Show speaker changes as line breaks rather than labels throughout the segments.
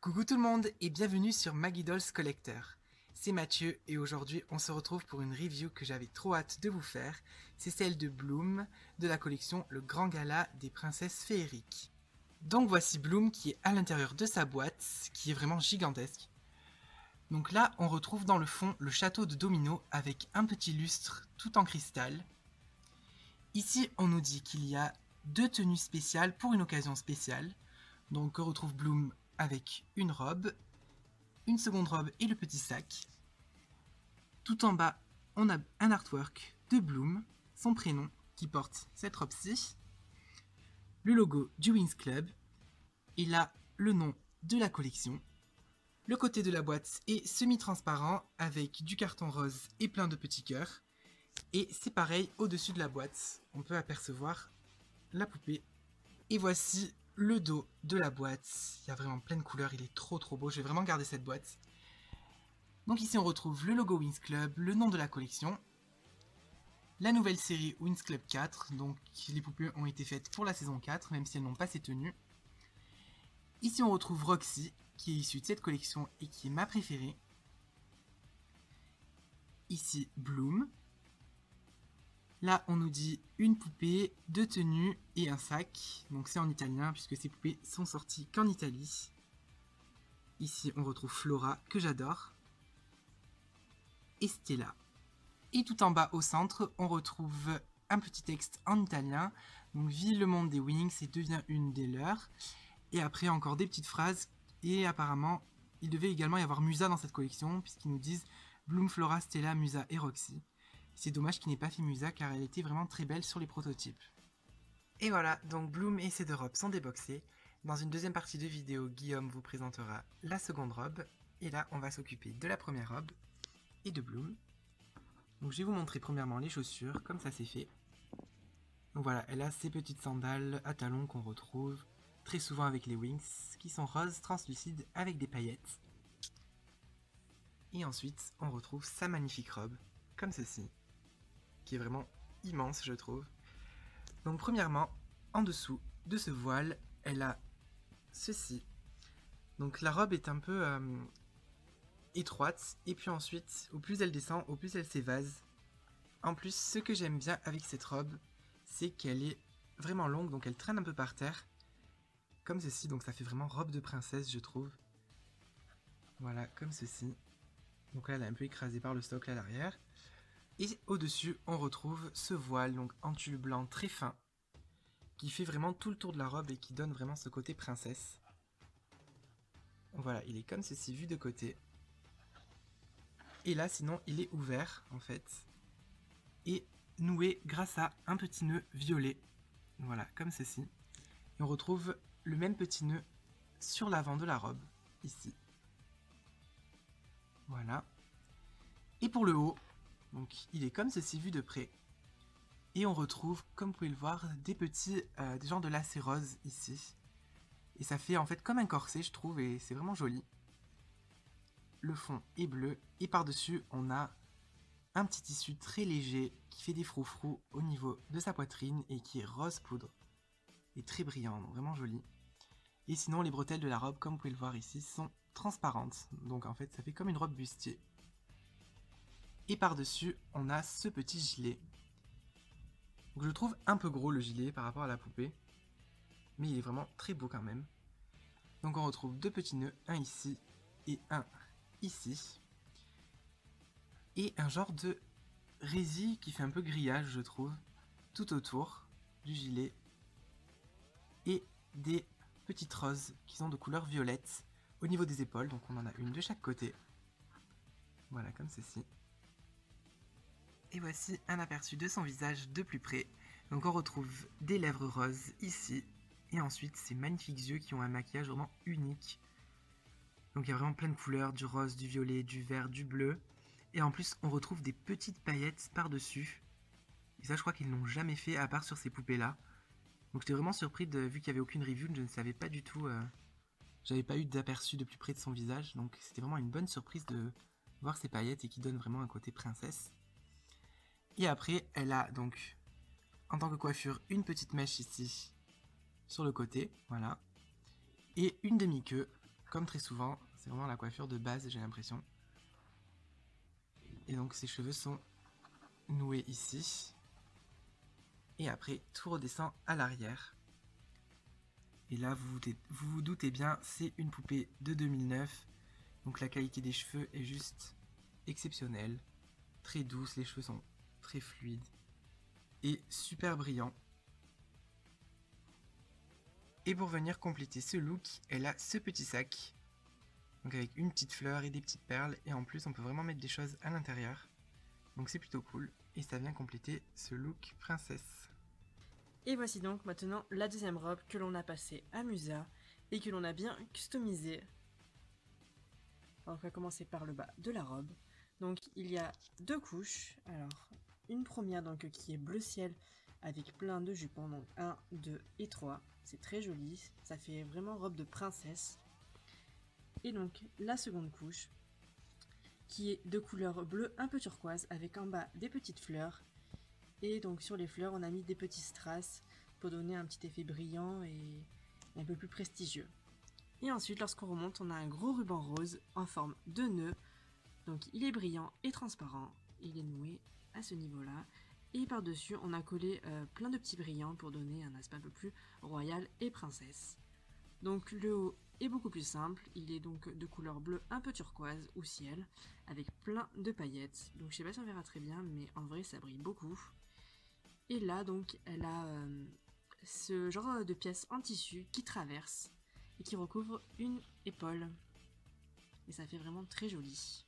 Coucou tout le monde et bienvenue sur Maggie Dolls Collector. C'est Mathieu et aujourd'hui on se retrouve pour une review que j'avais trop hâte de vous faire. C'est celle de Bloom de la collection Le Grand Gala des Princesses Féeriques. Donc voici Bloom qui est à l'intérieur de sa boîte, qui est vraiment gigantesque. Donc là on retrouve dans le fond le château de Domino avec un petit lustre tout en cristal. Ici on nous dit qu'il y a deux tenues spéciales pour une occasion spéciale. Donc on retrouve Bloom avec une robe, une seconde robe et le petit sac. Tout en bas, on a un artwork de Bloom, son prénom qui porte cette robe-ci, le logo du Winx Club, et là le nom de la collection. Le côté de la boîte est semi-transparent avec du carton rose et plein de petits cœurs. Et c'est pareil au-dessus de la boîte, on peut apercevoir la poupée. Et voici le dos de la boîte, il y a vraiment plein de couleurs, il est trop beau, je vais vraiment garder cette boîte. Donc ici on retrouve le logo Winx Club, le nom de la collection, la nouvelle série Winx Club 4, donc les poupées ont été faites pour la saison 4, même si elles n'ont pas ses tenues. Ici on retrouve Roxy, qui est issue de cette collection et qui est ma préférée. Ici Bloom. Là, on nous dit une poupée, deux tenues et un sac. Donc c'est en italien puisque ces poupées sont sorties qu'en Italie. Ici, on retrouve Flora, que j'adore. Et Stella. Et tout en bas au centre, on retrouve un petit texte en italien. Donc, vit le monde des Winx et devient une des leurs. Et après, encore des petites phrases. Et apparemment, il devait également y avoir Musa dans cette collection puisqu'ils nous disent Bloom, Flora, Stella, Musa et Roxy. C'est dommage qu'il n'ait pas fait Musa car elle était vraiment très belle sur les prototypes. Et voilà, donc Bloom et ses deux robes sont déboxées. Dans une deuxième partie de vidéo, Guillaume vous présentera la seconde robe. Et là, on va s'occuper de la première robe et de Bloom. Donc je vais vous montrer premièrement les chaussures, comme ça c'est fait. Donc voilà, elle a ses petites sandales à talons qu'on retrouve très souvent avec les Winx, qui sont roses translucides avec des paillettes. Et ensuite, on retrouve sa magnifique robe, comme ceci, qui est vraiment immense je trouve. Donc premièrement, en dessous de ce voile, elle a ceci. Donc la robe est un peu étroite, et puis ensuite, au plus elle descend, au plus elle s'évase. En plus, ce que j'aime bien avec cette robe, c'est qu'elle est vraiment longue, donc elle traîne un peu par terre, comme ceci, donc ça fait vraiment robe de princesse je trouve. Voilà, comme ceci. Donc là, elle est un peu écrasée par le socle à l'arrière. Et au-dessus, on retrouve ce voile, donc en tulle blanc très fin, qui fait vraiment tout le tour de la robe et qui donne vraiment ce côté princesse. Voilà, il est comme ceci vu de côté. Et là, sinon, il est ouvert, en fait, et noué grâce à un petit nœud violet. Voilà, comme ceci. Et on retrouve le même petit nœud sur l'avant de la robe, ici. Voilà. Et pour le haut, donc il est comme ceci vu de près. Et on retrouve, comme vous pouvez le voir, des petits, des genres de lacets roses ici. Et ça fait en fait comme un corset, je trouve, et c'est vraiment joli. Le fond est bleu, et par-dessus, on a un petit tissu très léger qui fait des froufrous au niveau de sa poitrine et qui est rose poudre. Et très brillant, donc vraiment joli. Et sinon, les bretelles de la robe, comme vous pouvez le voir ici, sont transparentes. Donc en fait, ça fait comme une robe bustier. Et par-dessus, on a ce petit gilet. Donc je le trouve un peu gros le gilet par rapport à la poupée. Mais il est vraiment très beau quand même. Donc on retrouve deux petits nœuds, un ici et un ici. Et un genre de résille qui fait un peu grillage je trouve, tout autour du gilet. Et des petites roses qui sont de couleur violette au niveau des épaules, donc on en a une de chaque côté. Voilà, comme ceci. Et voici un aperçu de son visage de plus près. Donc on retrouve des lèvres roses ici, et ensuite ces magnifiques yeux qui ont un maquillage vraiment unique. Donc il y a vraiment plein de couleurs, du rose, du violet, du vert, du bleu. Et en plus on retrouve des petites paillettes par-dessus. Et ça je crois qu'ils n'ont jamais fait à part sur ces poupées là. Donc j'étais vraiment surpris vu qu'il n'y avait aucune review, je ne savais pas du tout, j'avais pas eu d'aperçu de plus près de son visage. Donc c'était vraiment une bonne surprise de voir ces paillettes et qui donnent vraiment un côté princesse. Et après elle a donc en tant que coiffure une petite mèche ici sur le côté, voilà. Et une demi-queue comme très souvent, c'est vraiment la coiffure de base, j'ai l'impression. Et donc ses cheveux sont noués ici. Et après, tout redescend à l'arrière. Et là, vous vous doutez bien, c'est une poupée de 2009. Donc la qualité des cheveux est juste exceptionnelle. Très douce, les cheveux sont très fluides. Et super brillants. Et pour venir compléter ce look, elle a ce petit sac. Donc avec une petite fleur et des petites perles. Et en plus, on peut vraiment mettre des choses à l'intérieur. Donc c'est plutôt cool. Et ça vient compléter ce look princesse.
Et voici donc maintenant la deuxième robe que l'on a passée à Musa et que l'on a bien customisée. Alors, on va commencer par le bas de la robe. Donc il y a deux couches. Alors une première donc qui est bleu ciel avec plein de jupons, donc 1, 2 et 3. C'est très joli, ça fait vraiment robe de princesse. Et donc la seconde couche qui est de couleur bleu un peu turquoise avec en bas des petites fleurs. Et donc sur les fleurs on a mis des petits strass pour donner un petit effet brillant et un peu plus prestigieux. Et ensuite lorsqu'on remonte on a un gros ruban rose en forme de nœud. Donc il est brillant et transparent, il est noué à ce niveau là. Et par dessus on a collé plein de petits brillants pour donner un aspect un peu plus royal et princesse. Donc le haut est beaucoup plus simple, il est donc de couleur bleue un peu turquoise ou ciel, avec plein de paillettes. Donc je sais pas si on verra très bien, mais en vrai ça brille beaucoup. Et là donc elle a ce genre de pièce en tissu qui traverse et qui recouvre une épaule. Et ça fait vraiment très joli.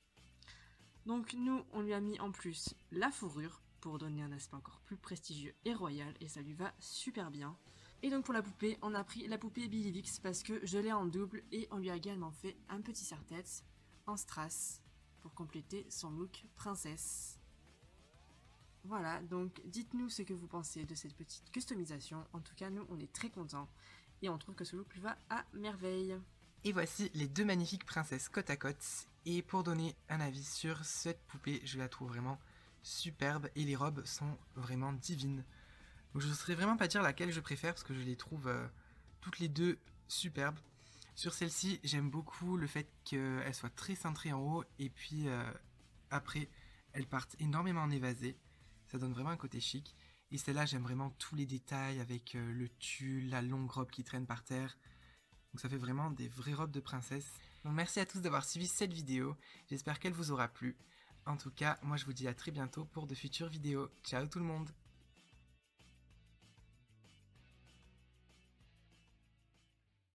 Donc nous on lui a mis en plus la fourrure pour donner un aspect encore plus prestigieux et royal, et ça lui va super bien. Et donc pour la poupée, on a pris la poupée Billy Vix parce que je l'ai en double, et on lui a également fait un petit serre-tête en strass pour compléter son look princesse. Voilà, donc dites-nous ce que vous pensez de cette petite customisation. En tout cas, nous on est très contents et on trouve que ce look lui va à merveille.
Et voici les deux magnifiques princesses côte à côte. Et pour donner un avis sur cette poupée, je la trouve vraiment superbe et les robes sont vraiment divines. Donc je ne saurais vraiment pas dire laquelle je préfère parce que je les trouve toutes les deux superbes. Sur celle-ci, j'aime beaucoup le fait qu'elle soit très cintrée en haut et puis après, elles partent énormément en évasé. Ça donne vraiment un côté chic. Et celle-là, j'aime vraiment tous les détails avec le tulle, la longue robe qui traîne par terre. Donc ça fait vraiment des vraies robes de princesse. Donc merci à tous d'avoir suivi cette vidéo. J'espère qu'elle vous aura plu. En tout cas, moi je vous dis à très bientôt pour de futures vidéos. Ciao tout le monde!